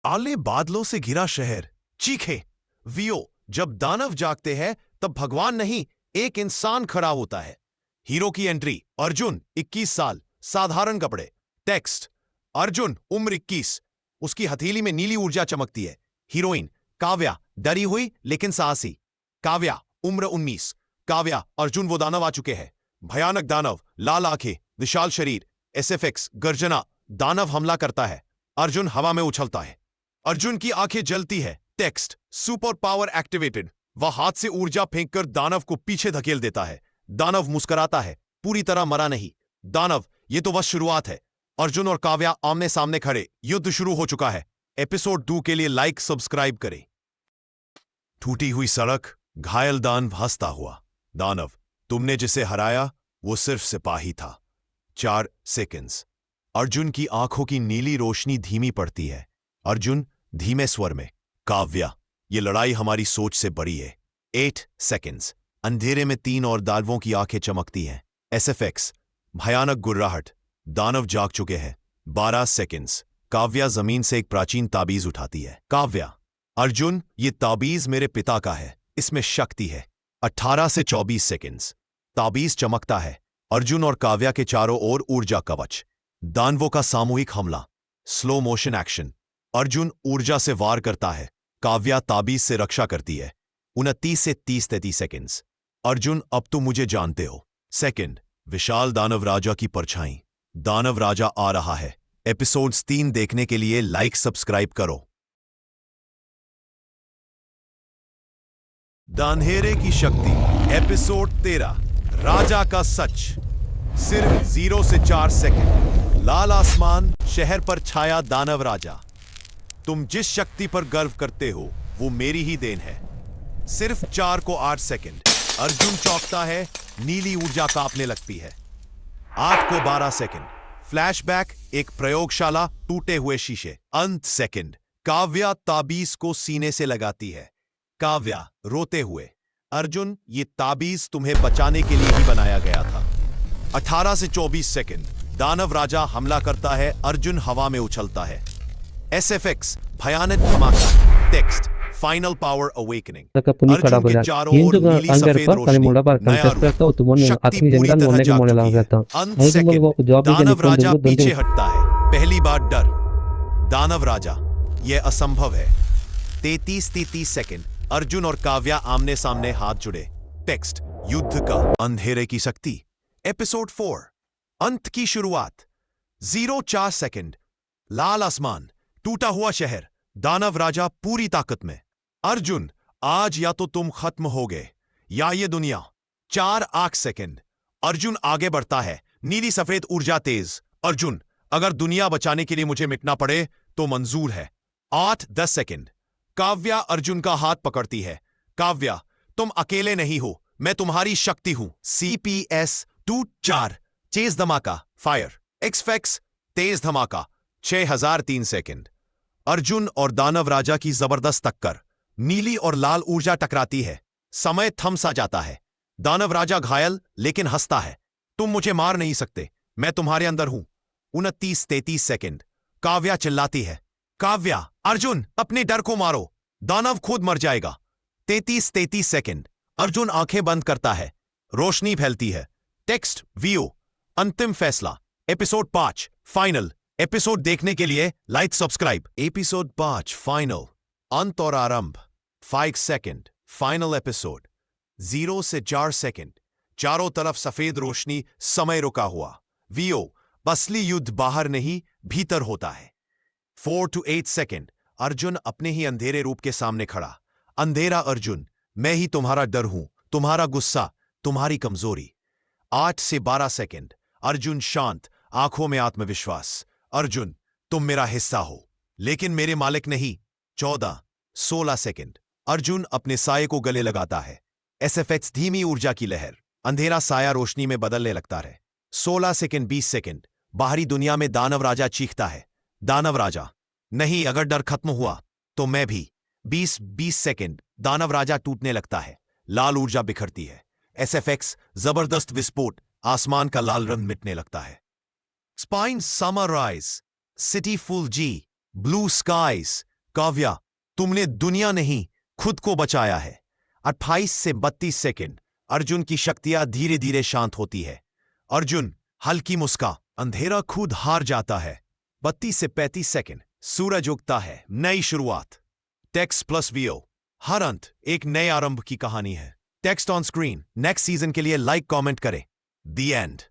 आले बादलों से घिरा शहर, चीखे वियो। जब दानव जागते हैं तब भगवान नहीं, एक इंसान खड़ा होता है। हीरो की एंट्री, अर्जुन 21 साल, साधारण कपड़े। टेक्स्ट, अर्जुन उम्र 21, उसकी हथेली में नीली ऊर्जा चमकती है। हीरोइन काव्या, डरी हुई लेकिन साहसी। काव्या उम्र 19। काव्या, अर्जुन वो दानव आ चुके हैं। भयानक दानव, लाल आंखें, विशाल शरीर। एसएफएक्स गर्जना, दानव हमला करता है। अर्जुन हवा में उछलता है। अर्जुन की आंखें जलती है। Text, super power activated. वह हाथ से ऊर्जा फेंककर दानव को पीछे धकेल देता है। दानव मुस्कुराता है, पूरी तरह मरा नहीं। दानव, ये तो बस शुरुआत है। अर्जुन और काव्या आमने सामने खड़े, युद्ध शुरू हो चुका है। एपिसोड 2 के लिए लाइक सब्सक्राइब करें। टूटी हुई सड़क, घायल दानव हंसता हुआ। दानव, तुमने जिसे हराया वो सिर्फ सिपाही था। 4 सेकंड्स। अर्जुन की आंखों की नीली रोशनी धीमी पड़ती है। अर्जुन धीमे स्वर में, काव्या, ये लड़ाई हमारी सोच से बड़ी है। 8 सेकंड्स। अंधेरे में 3 और दानवों की आंखें चमकती हैं। एसएफएक्स भयानक गुर्राहट, दानव जाग चुके हैं। 12 सेकंड्स। काव्या जमीन से एक प्राचीन ताबीज उठाती है। काव्या, अर्जुन, ये ताबीज मेरे पिता का है, इसमें शक्ति है। 18 से 24 सेकंड्स। ताबीज चमकता है। अर्जुन और काव्या के चारों ओर ऊर्जा कवच। दानवों का सामूहिक हमला, स्लो मोशन एक्शन। अर्जुन ऊर्जा से वार करता है, काव्या ताबीज से रक्षा करती है। 29 से 30-33 सेकंड्स। अर्जुन, अब तुम मुझे जानते हो। सेकंड, विशाल दानव राजा की परछाई। दानव राजा आ रहा है। एपिसोड्स 3 देखने के लिए लाइक सब्सक्राइब करो। दानहेरे की शक्ति, एपिसोड 13, राजा का सच। सिर्फ 0 से 4 सेकंड। लाल आसमान, शहर पर छाया दानव राजा। तुम जिस शक्ति पर गर्व करते हो वो मेरी ही देन है। सिर्फ 4 को 8 सेकंड। अर्जुन चौंकता है, नीली ऊर्जा कांपने लगती है। 8 को 12 सेकंड। फ्लैशबैक, एक प्रयोगशाला, टूटे हुए शीशे। अंत सेकंड। काव्या ताबीज को सीने से लगाती है। काव्या रोते हुए, अर्जुन, ये ताबीज तुम्हें बचाने के लिए ही बनाया गया था। 18 से 24 सेकंड। दानव राजा हमला करता है। अर्जुन हवा में उछलता है। एसएफएक्स भयानक धमाका। Text, final power awakening. Arjun के चारों ओर नीली सफेद रोशनी, नया रूप, शक्ति पूरी तरह जाग चुकी है। अंत सेकंड। दानव राजा पीछे हटता है। पहली बार डर। दानव राजा, यह असंभव है। 33-33 सेकंड। अर्जुन और काव्या आमने सामने हाथ जुड़े। टेक्स्ट, युद्ध का अंधेरे की शक्ति। एपिसोड 4, अंत की शुरुआत। 0-4 सेकंड। लाल आसमान, टूटा हुआ शहर, दानव राजा पूरी ताकत में। अर्जुन, आज या तो तुम खत्म हो गए या ये दुनिया। 4-8 सेकंड। अर्जुन आगे बढ़ता है, नीली सफेद ऊर्जा तेज। अर्जुन, अगर दुनिया बचाने के लिए मुझे मिटना पड़े तो मंजूर है। 8-10 सेकंड। काव्या अर्जुन का हाथ पकड़ती है। काव्या, तुम अकेले नहीं हो, मैं तुम्हारी शक्ति हूं। CPS 2-4, तेज धमाका, फायर। एक्सफेक्स, तेज धमाका। 6003 सेकंड। अर्जुन और दानव राजा की जबरदस्त टक्कर, नीली और लाल ऊर्जा टकराती है। समय थम सा जाता है। दानव राजा घायल लेकिन हंसता है। तुम मुझे मार नहीं सकते, मैं तुम्हारे अंदर हूं। 29-33 सेकंड। काव्या चिल्लाती है, काव्या, अर्जुन, अपने डर को मारो, दानव खुद मर जाएगा। 33-33 सेकंड। अर्जुन आंखें बंद करता है, रोशनी फैलती है। टेक्स्ट, वीओ, अंतिम फैसला। Episode 5, final. एपिसोड देखने के लिए लाइक सब्सक्राइब। एपिसोड 5, फाइनल, अंत और आरंभ। 5 सेकंड। Final episode. 0 से 4 सेकंड। चारों तरफ सफेद रोशनी, समय रुका हुआ। वीओ, असली युद्ध बाहर नहीं, भीतर होता है। 4-8 सेकंड। अर्जुन अपने ही अंधेरे रूप के सामने खड़ा। अंधेरा अर्जुन, मैं ही तुम्हारा डर हूं, तुम्हारा गुस्सा, तुम्हारी कमजोरी। 8 से 12 सेकंड। अर्जुन शांत, आंखों में आत्मविश्वास। अर्जुन, तुम मेरा हिस्सा हो लेकिन मेरे मालिक नहीं। 14-16 सेकंड। अर्जुन अपने साये को गले लगाता है। एसएफएक्स धीमी ऊर्जा की लहर, अंधेरा साया रोशनी में बदलने लगता है। 16 सेकंड 20 सेकंड। बाहरी दुनिया में दानव राजा चीखता है। दानव राजा, नहीं, अगर डर खत्म हुआ तो मैं भी। 20-20 सेकंड। दानव राजा टूटने लगता है। लाल ऊर्जा बिखरती है। एसएफएक्स जबरदस्त विस्फोट, आसमान का लाल रंग मिटने लगता है। स्पाइन समराइज, सिटी फुल जी, ब्लू स्काइज, काव्या, तुमने दुनिया नहीं खुद को बचाया है। 28 से 32 सेकंड। अर्जुन की शक्तियां धीरे धीरे शांत होती है। अर्जुन हल्की मुस्का। अंधेरा खुद हार जाता है। 32 से 35 सेकंड। सूरज उगता है। नई शुरुआत। Text plus VO. हर अंत एक नए आरंभ की कहानी है। Text on screen. Next season के लिए लाइक कमेंट करें। The end.